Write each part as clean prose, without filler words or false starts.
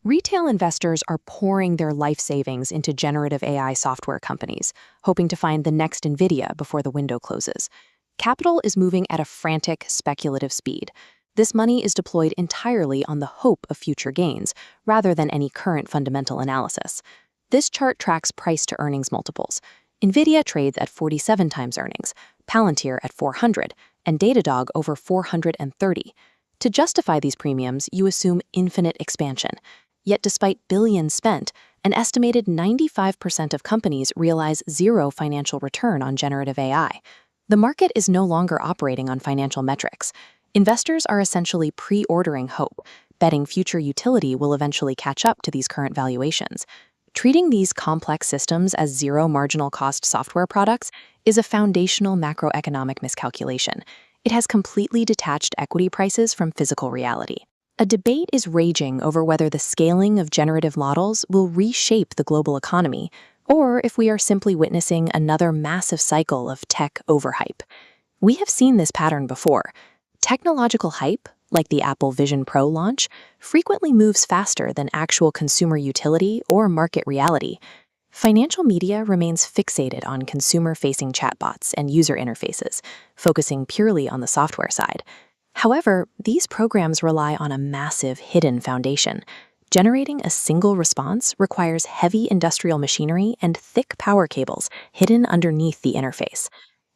Retail investors are pouring their life savings into generative AI software companies, hoping to find the next Nvidia before the window closes. Capital is moving at a frantic, speculative speed. This money is deployed entirely on the hope of future gains, rather than any current fundamental analysis. This chart tracks price-to-earnings multiples. Nvidia trades at 47 times earnings, Palantir at 400, and Datadog over 430. To justify these premiums, you assume infinite expansion. Yet despite billions spent, an estimated 95% of companies realize zero financial return on generative AI. The market is no longer operating on financial metrics. Investors are essentially pre-ordering hope, betting future utility will eventually catch up to these current valuations. Treating these complex systems as zero marginal cost software products is a foundational macroeconomic miscalculation. It has completely detached equity prices from physical reality. A debate is raging over whether the scaling of generative models will reshape the global economy, or if we are simply witnessing another massive cycle of tech overhype. We have seen this pattern before. Technological hype, like the Apple Vision Pro launch, frequently moves faster than actual consumer utility or market reality. Financial media remains fixated on consumer-facing chatbots and user interfaces, focusing purely on the software side. However, these programs rely on a massive hidden foundation. Generating a single response requires heavy industrial machinery and thick power cables hidden underneath the interface.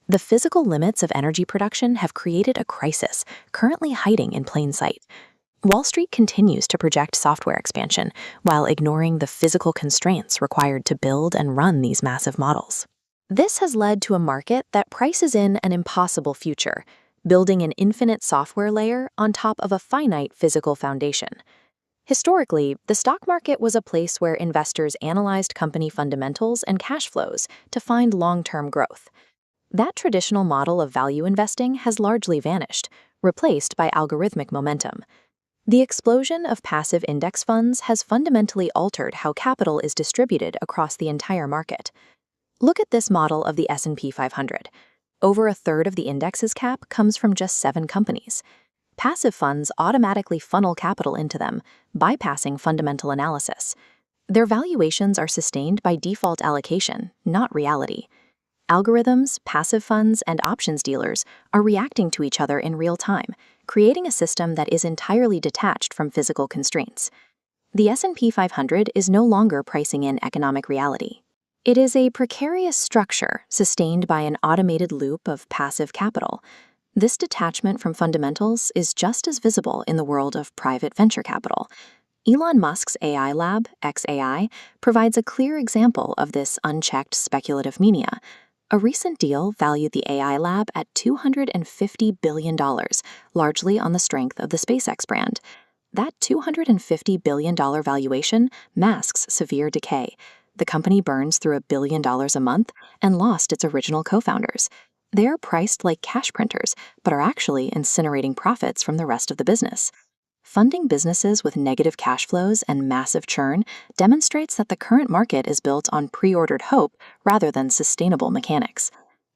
The physical limits of energy production have created a crisis, currently hiding in plain sight. Wall Street continues to project software expansion while ignoring the physical constraints required to build and run these massive models. This has led to a market that prices in an impossible future, building an infinite software layer on top of a finite physical foundation. Historically, the stock market was a place where investors analyzed company fundamentals and cash flows to find long-term growth. That traditional model of value investing has largely vanished, replaced by algorithmic momentum. The explosion of passive index funds has fundamentally altered how capital is distributed across the entire market. Look at this model of the S&P 500. Over a third of the index's cap comes from just 7 companies. Passive funds automatically funnel capital into them, bypassing fundamental analysis. Their valuations are sustained by default allocation, not reality. Algorithms, passive funds, and options dealers are reacting to each other in real time, creating a system that is entirely detached from physical constraints. The S&P 500 is no longer pricing in economic reality. It is a precarious structure sustained by an automated loop of passive capital. This detachment from fundamentals is just as visible in the world of private venture capital. Elon Musk's AI lab, xAI, provides a clear example of this unchecked speculative mania. A recent deal valued the AI lab at $250 billion, largely on the strength of the SpaceX brand. That $250 billion valuation masks severe decay. The company burns through $1 billion a month and lost its original co-founders. They're priced like cash printers, but are actually incinerating profits from the rest of the business. Funding businesses with negative cash flows and massive churn demonstrates that the current market is built on pre-ordered hope rather than sustainable mechanics.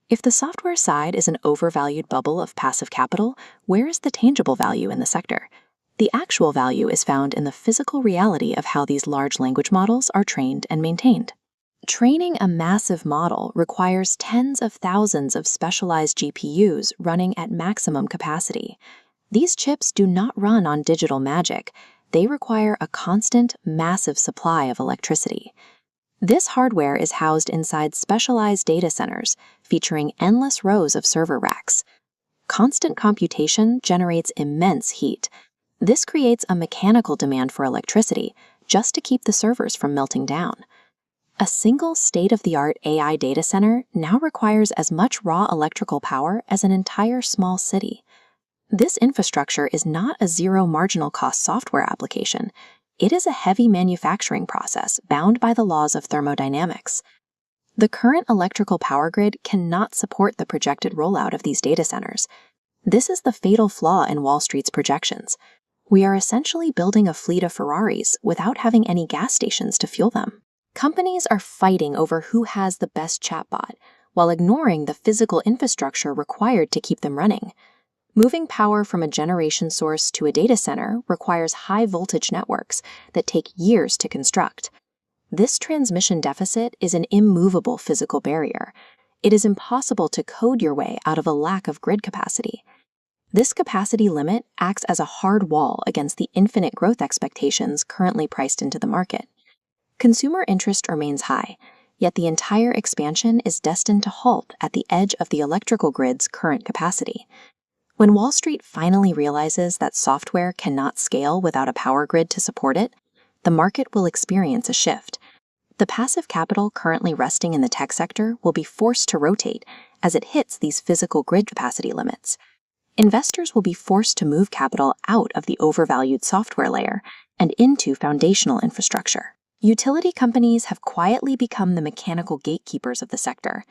If the software side is an overvalued bubble of passive capital, where is the tangible value in the sector? The actual value is found in the physical reality of how these large language models are trained and maintained. Training a massive model requires tens of thousands of specialized GPUs running at maximum capacity. These chips do not run on digital magic. They require a constant, massive supply of electricity. This hardware is housed inside specialized data centers, featuring endless rows of server racks. Constant computation generates immense heat. This creates a mechanical demand for electricity just to keep the servers from melting down. A single state-of-the-art AI data center now requires as much raw electrical power as an entire small city. This infrastructure is not a zero marginal cost software application. It is a heavy manufacturing process bound by the laws of thermodynamics. The current electrical power grid cannot support the projected rollout of these data centers. This is the fatal flaw in Wall Street's projections. We are essentially building a fleet of Ferraris without having any gas stations to fuel them. Companies are fighting over who has the best chatbot, while ignoring the physical infrastructure required to keep them running. Moving power from a generation source to a data center requires high-voltage networks that take years to construct. This transmission deficit is an immovable physical barrier. It is impossible to code your way out of a lack of grid capacity. This capacity limit acts as a hard wall against the infinite growth expectations currently priced into the market. Consumer interest remains high, yet the entire expansion is destined to halt at the edge of the electrical grid's current capacity. When Wall Street finally realizes that software cannot scale without a power grid to support it, the market will experience a shift. The passive capital currently resting in the tech sector will be forced to rotate as it hits these physical grid capacity limits. Investors will be forced to move capital out of the overvalued software layer and into foundational infrastructure. Utility companies have quietly become the mechanical gatekeepers of the sector.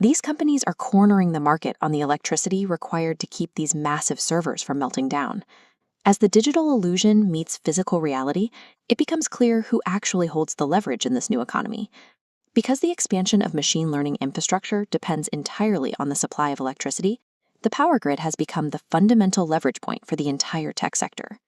These companies are cornering the market on the electricity required to keep these massive servers from melting down. As the digital illusion meets physical reality, it becomes clear who actually holds the leverage in this new economy. Because the expansion of machine learning infrastructure depends entirely on the supply of electricity, the power grid has become the fundamental leverage point for the entire tech sector.